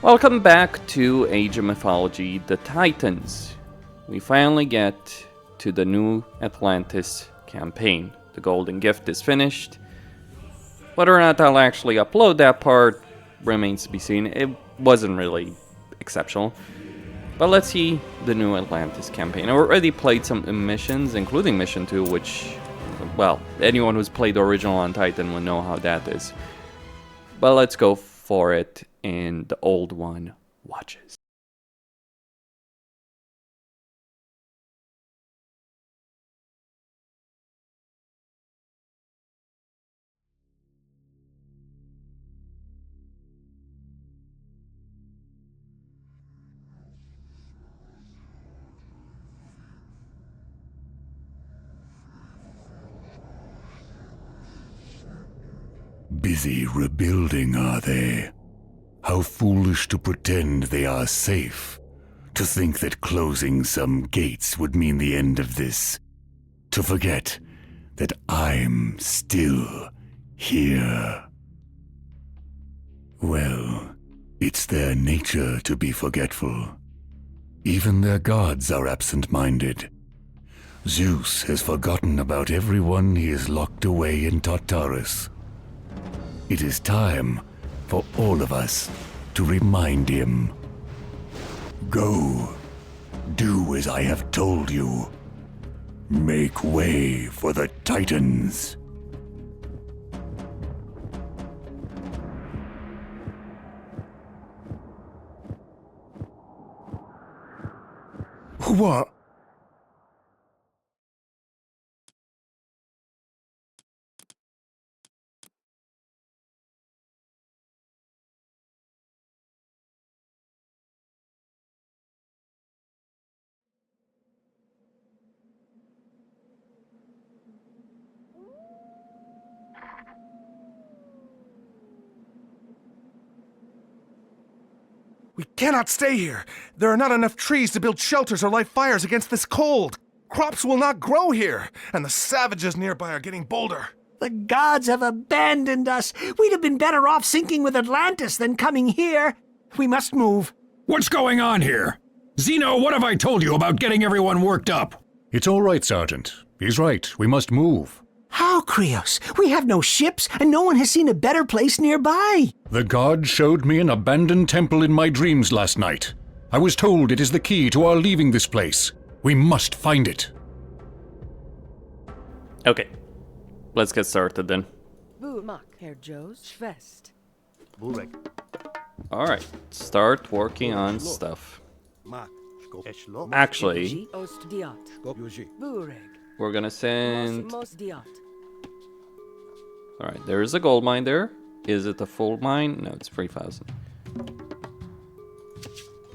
Welcome back to Age of Mythology, the Titans. We finally get to the new Atlantis campaign. The Golden Gift is finished. Whether or not I'll actually upload that part remains to be seen. It wasn't really exceptional. But let's see the new Atlantis campaign. I already played some missions, including Mission 2, which, well, anyone who's played the original on Titan will know how that is. But let's go for it, and the old one watches. Busy rebuilding, are they? How foolish to pretend they are safe. To think that closing some gates would mean the end of this. To forget that I'm still here. Well, it's their nature to be forgetful. Even their gods are absent-minded. Zeus has forgotten about everyone he has locked away in Tartarus. It is time for all of us to remind him. Go, do as I have told you. Make way for the Titans. What? We cannot stay here. There are not enough trees to build shelters or light fires against this cold. Crops will not grow here, and the savages nearby are getting bolder. The gods have abandoned us. We'd have been better off sinking with Atlantis than coming here. We must move. What's going on here? Zeno, what have I told you about getting everyone worked up? It's all right, Sergeant. He's right. We must move. How, Krios? We have no ships, and no one has seen a better place nearby. The god showed me an abandoned temple in my dreams last night. I was told it is the key to our leaving this place. We must find it. Okay, let's get started then. Alright, start working on stuff. Actually, we're gonna send... Alright, there is a gold mine there. Is it a full mine? No, it's 3,000.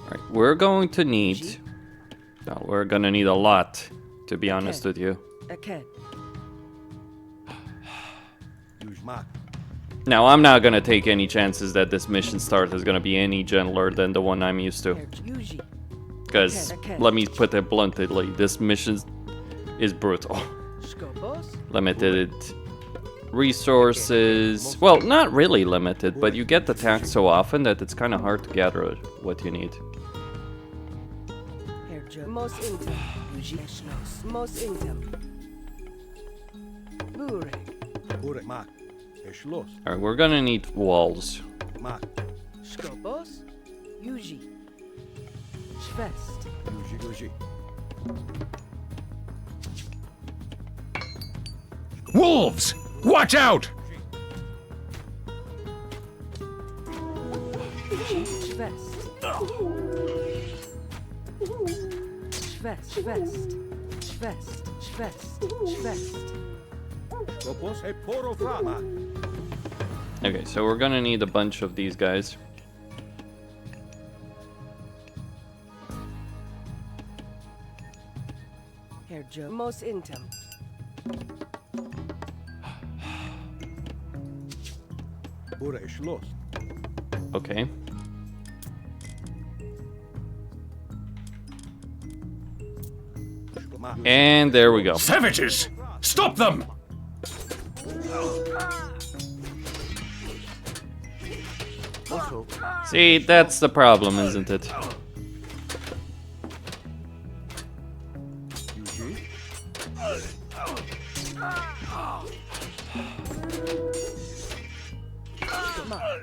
Alright, we're going to need... No, we're gonna need a lot, to be honest with you. Now, I'm not gonna take any chances that this mission start is gonna be any gentler than the one I'm used to. Because, let me put it bluntly, this mission is brutal. Limited resources. Well, not really limited, but you get attacked so often that it's kind of hard to gather what you need. Alright, we're gonna need walls. Wolves! Watch out! Okay, so we're gonna need a bunch of these guys. Okay. And there we go. Savages! Stop them! See, that's the problem, isn't it?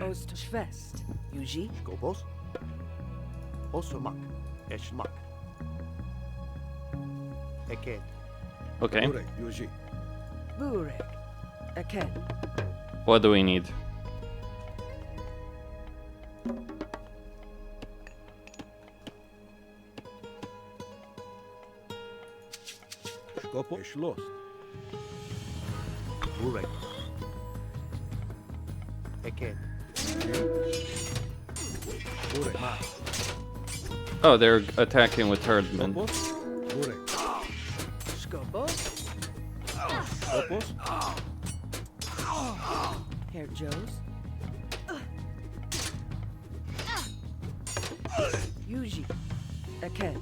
Ost-West. Yuji. Skopos. Osomak. Eschmak. Eket. Okay. Burek. Eket. What do we need? Skopo. Schloss. Burek. Eket. Burek. Oh, they're attacking with herdmen. Burek. Skopos. Skopos. Herr Joes. Yuji. Eket.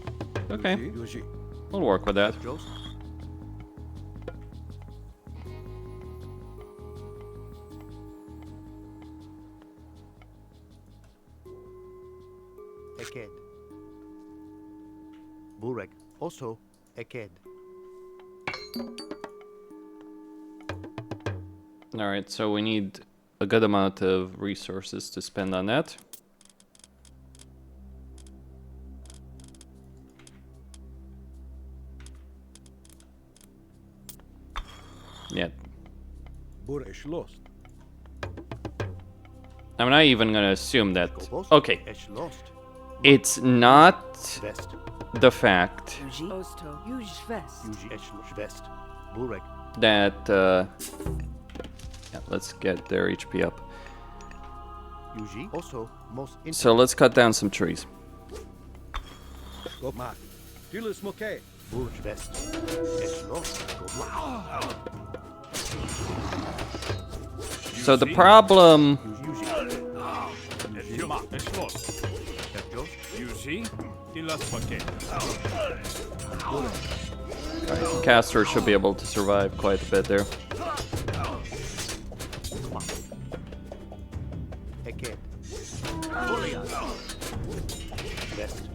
Okay, Yuji. we'll work with that. Jos. Eket. Burek. Also Eket. Alright, so we need a good amount of resources to spend on that. Yeah. Burek. Schloss. I'm not even gonna assume that. Skopos. Okay, Schloss. it's not West. the fact Yuji. Osto. Yuji West. Yuji. West. Burek. that. Yeah, let's get their HP up. Yuji. Also most So let's cut down some trees. Skopma. Dilis Moke. Burek. West. Schloss. So the problem. Caster should be able to survive quite a bit there. Eket. West.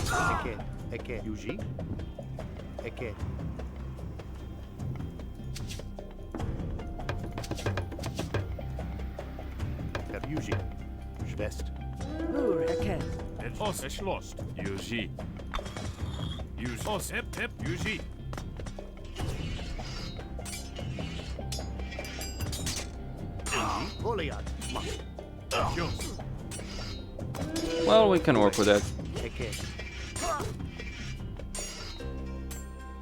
Eket. Eket. Yuji. Eket. Yuji. West. Burek. Eket. Os schloss. Yuji. Use os hep Yuji. Goliath. Well, we can work with that. Eket.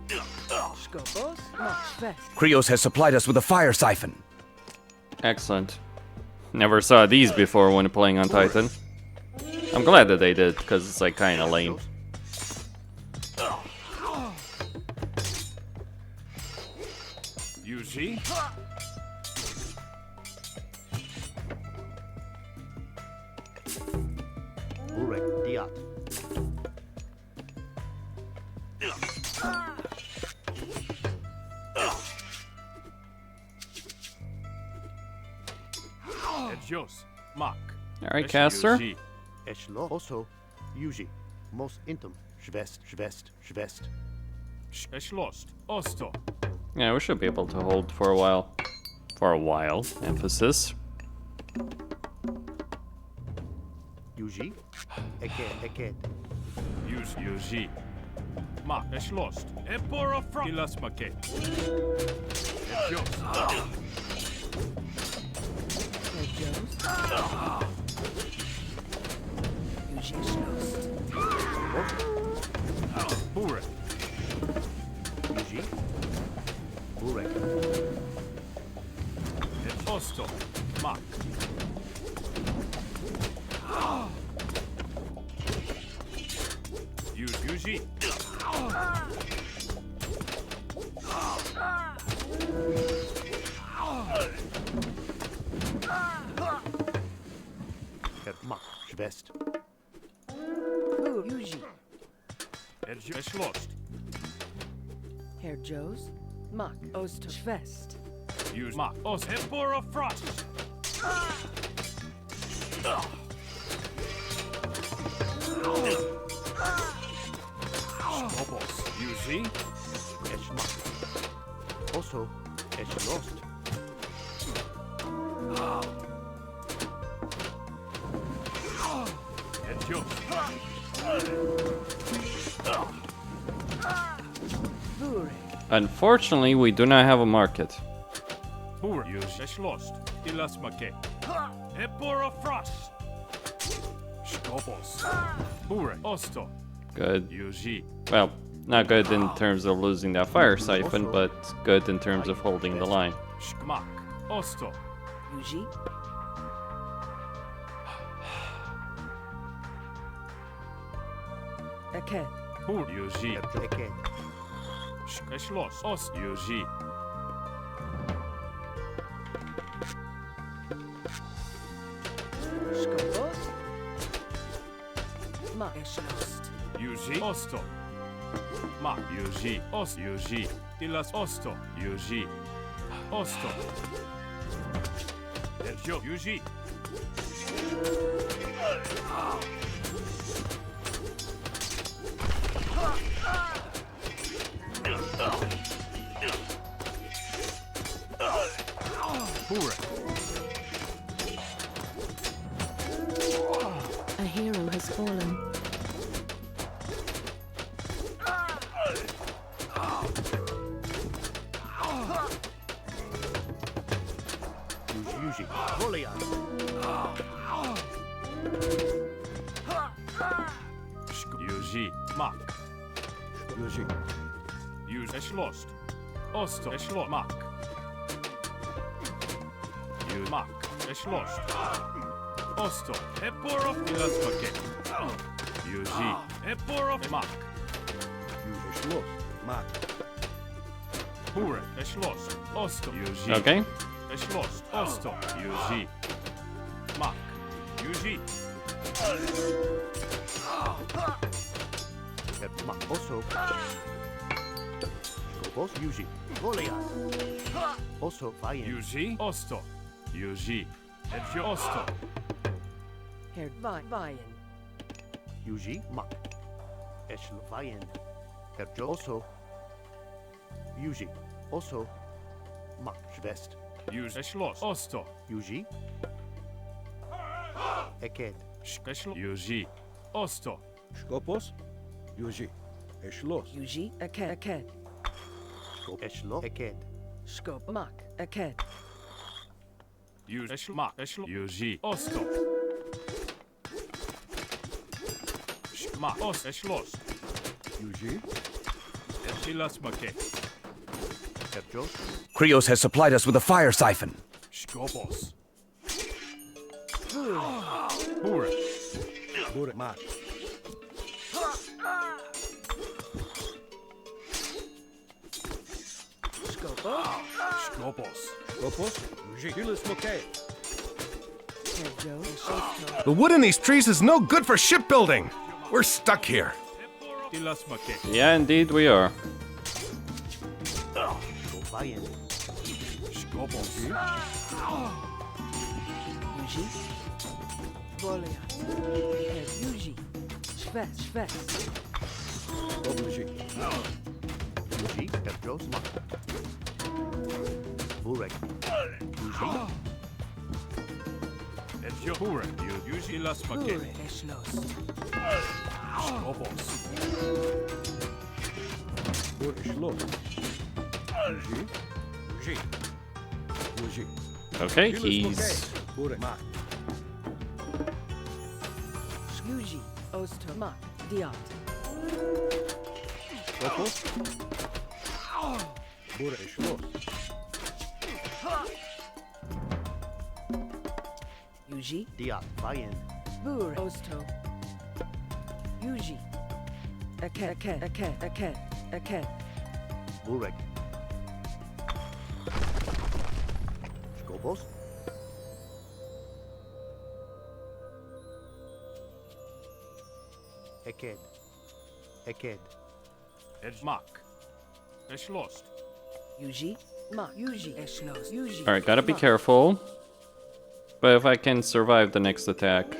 Skopos. March West. Krios has supplied us with a fire siphon. Excellent. Never saw these before when playing on Titan. I'm glad that they did, because it's like kind of lame. Yuji. Burek. Diat. Jos. Mak. Alright, Caster. Eschlo. Also. Yuji. Most intim. Schwest. Schloss. Osto. Yeah, we should be able to hold for a while. For a while, emphasis. Yuji. Eket. Use Yuji. Mak. Schloss. Emperor from Yolosapien. Jos. Herr Joes. Yuji Schloss. Burek. Yuji. Burek. Osto. Mak. Use Yuji. Mak. Schwest. Yuji. Schloss. Herr Joes. Mak. Ost-West. Use Mark. Os Emperor Frost. Skobos. Yuzi. Eschmark. Also, Eschlost. Etjo. Bure. Unfortunately, we do not have a market. Bur. Use Eschlost. Ilas Make. Emperor Frost. Skobos. Bure. Osto. Good. Yuzi. Well, not good in terms of losing that fire siphon, but good in terms of holding the line. Skmak. Osto. Yuji. Eken. Bur. Yuzi. Eken. Eschlost. Os. Yuzi. Skobos. Ma Eschlost. Yuzi. Osto. Ma. Yuzi. Os. Yuzi. Ilas Osto. Yuzi. Osto. Etjo. Yuzi. Bure. A hero has fallen. Yuji. Goliath. Yuzi. Mak. Yuji. Use Eschlost. Osto. Eschlost. Mak. Use Mak. Eschlost. Osto. Emperor of Ilas Make. Yuzi. Emperor of Mak. Use Eschlost. Mark. Bure. Eschlost. Osto. Yuzi. Okay. Eschlost. Osto. Yuzi. Mak. Yuzi. Mark. Also. Skobos. Yuji. Goliath. Also, Fire. Yuzi. Osto. Yuzi. Etjo. Osto. Her Vian. Yuji. Mark. Eschl. Fire. Erjo. Also. Yuji. Also. Mark. Schwest. Use Eschlost. Osto. Yuji. Eken. Eschlo. Yuzi. Osto. Skopos. Yuji. Eschlos. Yuji. Eken. Eschlo. Eken. Skop. Mak. Eken. Use Eschlo. Mak. Eschlo. Yuzi. Osto. Mak. Os. Eschlost. Yuji. Ilas Make. Erjo. Krios has supplied us with a fire siphon. Skobos. Bure. Bure. Mark. Skopos. Skobos. Skopos. Yuji. Hilis Moke. Herjo. Osto. The wood in these trees is no good for shipbuilding. We're stuck here. Ilas Make. Yeah, indeed we are. Fire. Skobos. Yuji. Goliath. Her Yuji. Schwest. Yuji. Yuji. Erjo. Mark. Burek. Yuji. Etjo. Bure. Yuzi. Ilas Make. Bure. Eschlost. Skobos. Bure. Eschlos. Yuji. Yuji. Yuji. Okay, Hilis he's Moke. Bure. Mark. Yuji. Osto. Mak. Diat. Skopos. Bure. Eschlos. Yuji. Diat. Fire. Bure. Osto. Yuji. Eken. Burek. Skobos. Eken. Mak. Eschlost. Yuji. Ma, Yuji, Eschlos, Yuji. Alright, gotta be careful. But if I can survive the next attack.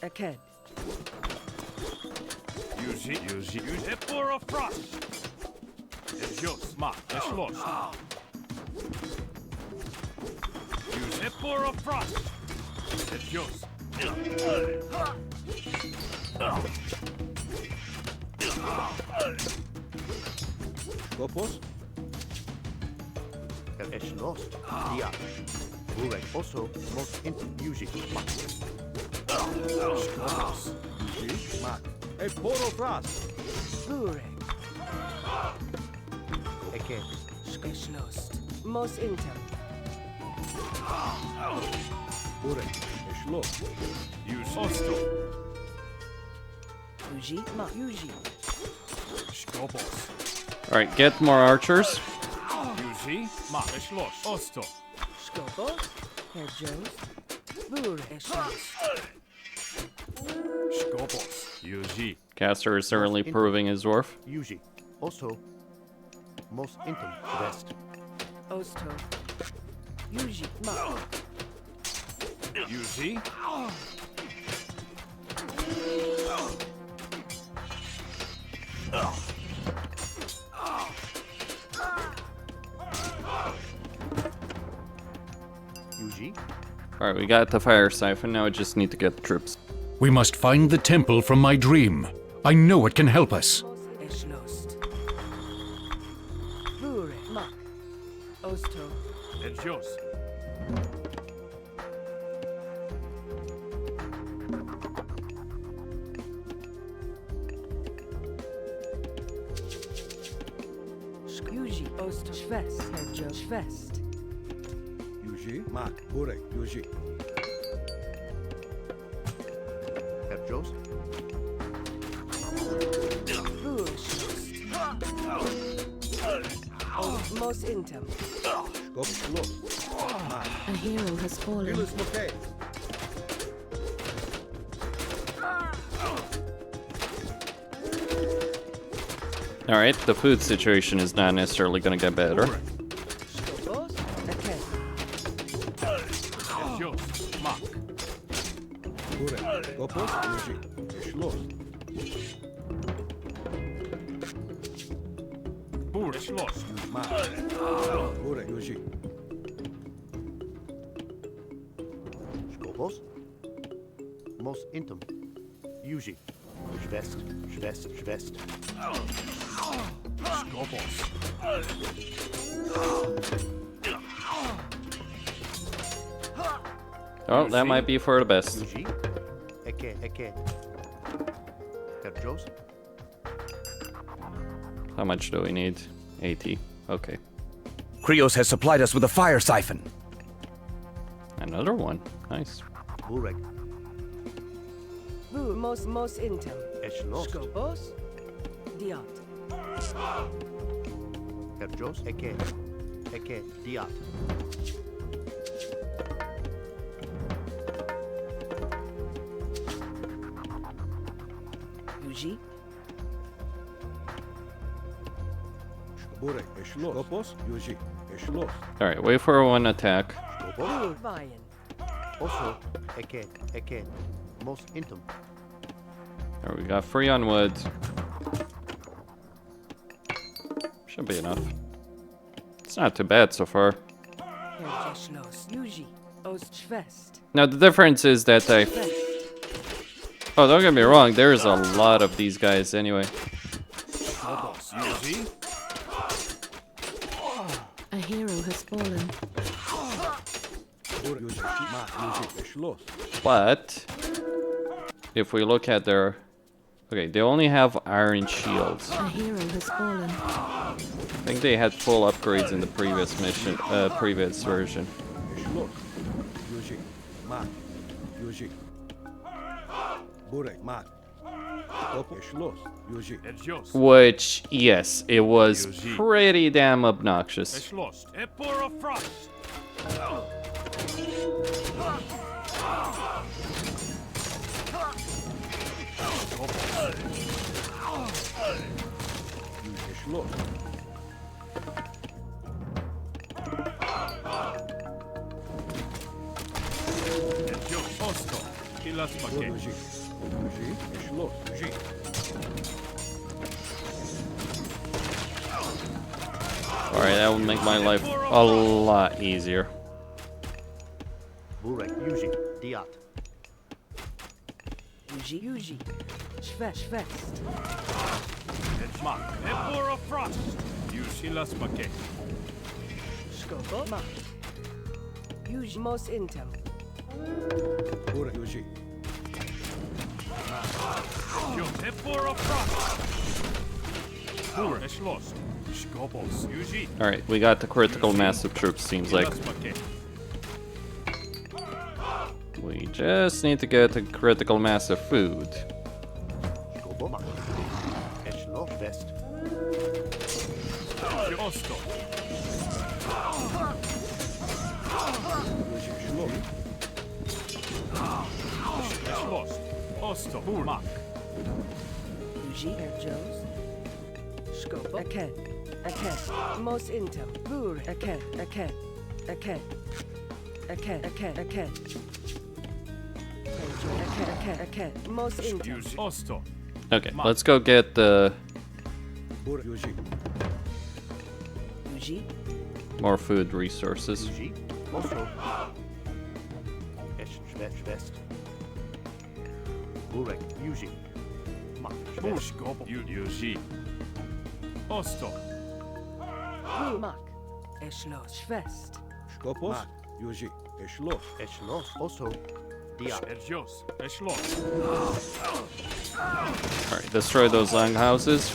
Aken. Yuji, Emperor of Frost. Ejos, Ma, Eschlos. Use Emperor of Frost. Ejos. Kopos. Eschlos. Dia. Burek also most intim Yuji. Yuji. Mak. Eporo Frost. Burek. Eke. Eschlos. Mos intem. Burek. Eschlos. Use Osto. Yuji, Ma, Yuji. Skobos. Alright, get more archers. Yuji, Ma, Eschlos. Osto. Skobos. Herjos. Bur, Eschlos. Skobos. Yuji. Caster is certainly proving his worth. Yuji. Also most intim West. Osto. Yuji, Ma. Yuji. Yuji. Alright, we got the fire siphon, now we just need to get the troops. We must find the temple from my dream. I know it can help us. Eschlos. Bur, Ma. Osto. Ejos. Yuji, Osto. Schwest. Herjo. Schwest. Yuji. Mak. Burek. Yuji. Herjos. Bur, Schloss. Mos intem. Kopos. Mak. A hero has fallen. Ilus Moke. Alright, the food situation is not necessarily gonna get better. Skobos. Aken. Ejos. Ma. Burek. Kopos. Yuji. Eschlos. Bur, Eschlos. Mak. Burek. Yuji. Skobos. Most intim Yuji. Schwest. Skobos. Oh, that might be for the best. Yuji. Eke. Herjos. How much do we need? 80. Okay. Krios has supplied us with a fire siphon. Another one. Nice. Burek. Bur, mos intem. Eschlos. Skobos. Diat. Herjos. Eke. Diat. Yuji. Burek. Eschlos. Kopos. Yuji. Eschlos. Alright, wait for one attack. Bur, Vayen. Also Eke. Most intim. Alright, we got 3 on wood. Should be enough. It's not too bad so far. Herjos. Yuji. Ost. Schwest. Now the difference is that I... Oh, don't get me wrong, there's a lot of these guys anyway. Skobos. Yuji. A hero has fallen. Burek. Yuji. Mak. Yuji. Eschlos. But... if we look at their... Okay, they only have iron shields. A hero has fallen. I think they had full upgrades in the previous mission, previous version. Eschlos. Yuji. Mak. Yuji. Burek. Mak. Kopos. Eschlos. Yuji. Ejos. Which, yes, it was Yuji. pretty damn obnoxious. Eschlos. Emperor of Frost. Yuji. Eschlos. Alright, that would make my life a lot easier. Burek, Yuji, Diat. Yuji. Schwest. Mark, Emperor of Frost. Yolosapien. Skopo. Mark. Yuji. Most intem. Burek, Yuji. Emperor of Frost. Burek, Eschlost. Skopos, Yuji. Alright, we got the critical mass of troops, seems like. We just need to get a critical mass of food. Skoboma. Eschlo, West. Osto. Eschlost. Osto. Mark. Yuji. Erjos. Skopo. Aken. Most intem. Bur. Aken. Most intem. Osto. Okay, let's go get the Yuji. more food resources. Yuji. Also. Schwest. Burek, Yuji. Mark, Schwest. Skopo. Yuji. Osto. Mark. Eschlos. Schwest. Skopos, Yuji, Eschlos. Eschlo, also. Diat. Erjos. Eschlost. Alright, destroy those longhouses.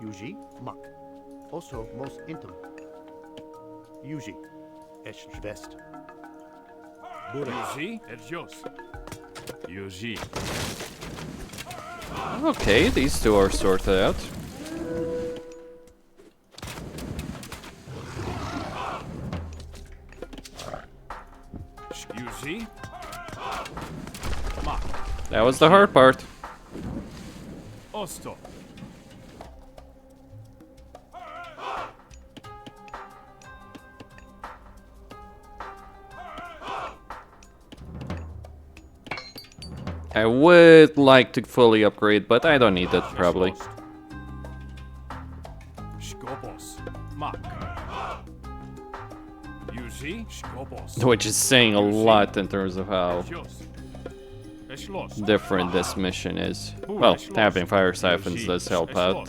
Yuji, Mak. Also, most intem. Yuji. Schwest. Yuji. Erjos. Yuji. Okay, these two are sorted out. Yuji. That was the hard part. Osto. I would like to fully upgrade, but I don't need that probably. Skopos. Mark. Yuji. Skopos. Which is saying a lot in terms of how Eschlost. different this mission is. Well, having fire siphons does help out.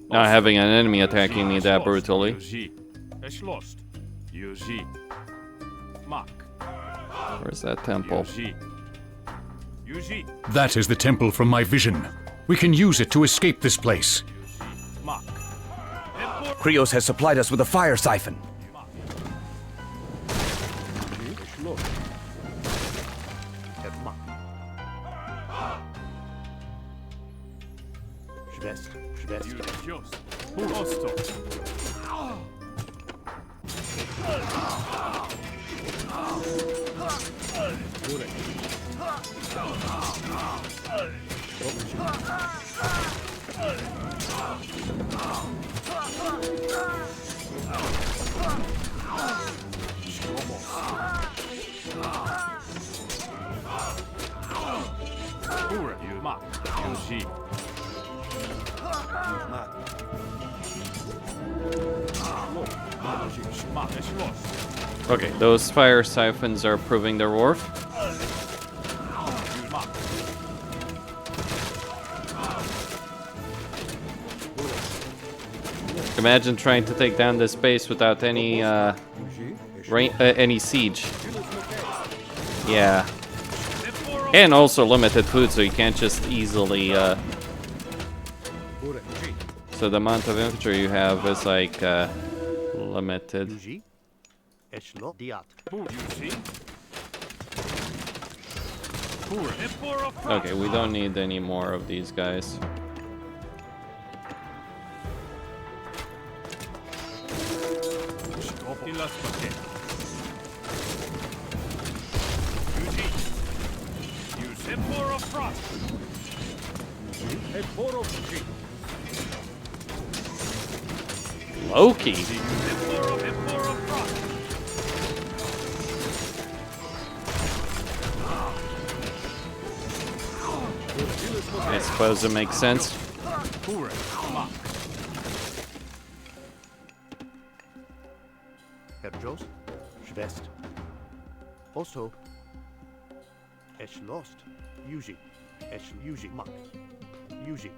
Not having an enemy attacking me that brutally. Eschlost. Yuji. Mark. Where's that temple? Yuji. That is the temple from my vision. We can use it to escape this place. Mark. Krios has supplied us with a fire siphon. Schwest. Erjos. Osto. Okay, those fire siphons are proving their worth. Imagine trying to take down this base without any any siege. Yeah. And also limited food, so you can't just easily so the amount of infantry you have is like limited. Yuji. Eschlo, Diat. Okay, we don't need any more of these guys. Loki. suppose it makes sense. Hure, Mark. Herr Jos, Schwest. Also, es lost. Yuji. Es Yuji Mark. Yuji.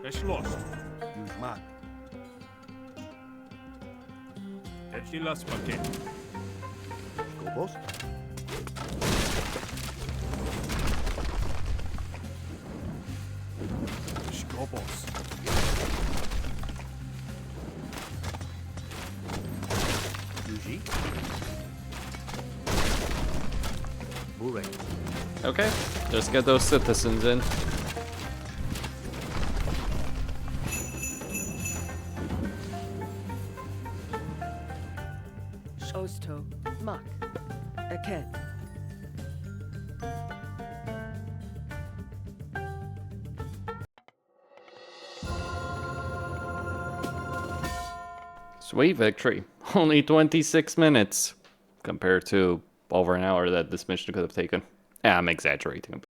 Es lost. Yuji Mark. Et Yolosapien. Skobos. Skobos. Yuji. Bure. Okay, just get those citizens in. Osto. Mak. Eket. Sweet victory. Only 26 minutes compared to over an hour that this mission could have taken. Yeah, I'm exaggerating a bit.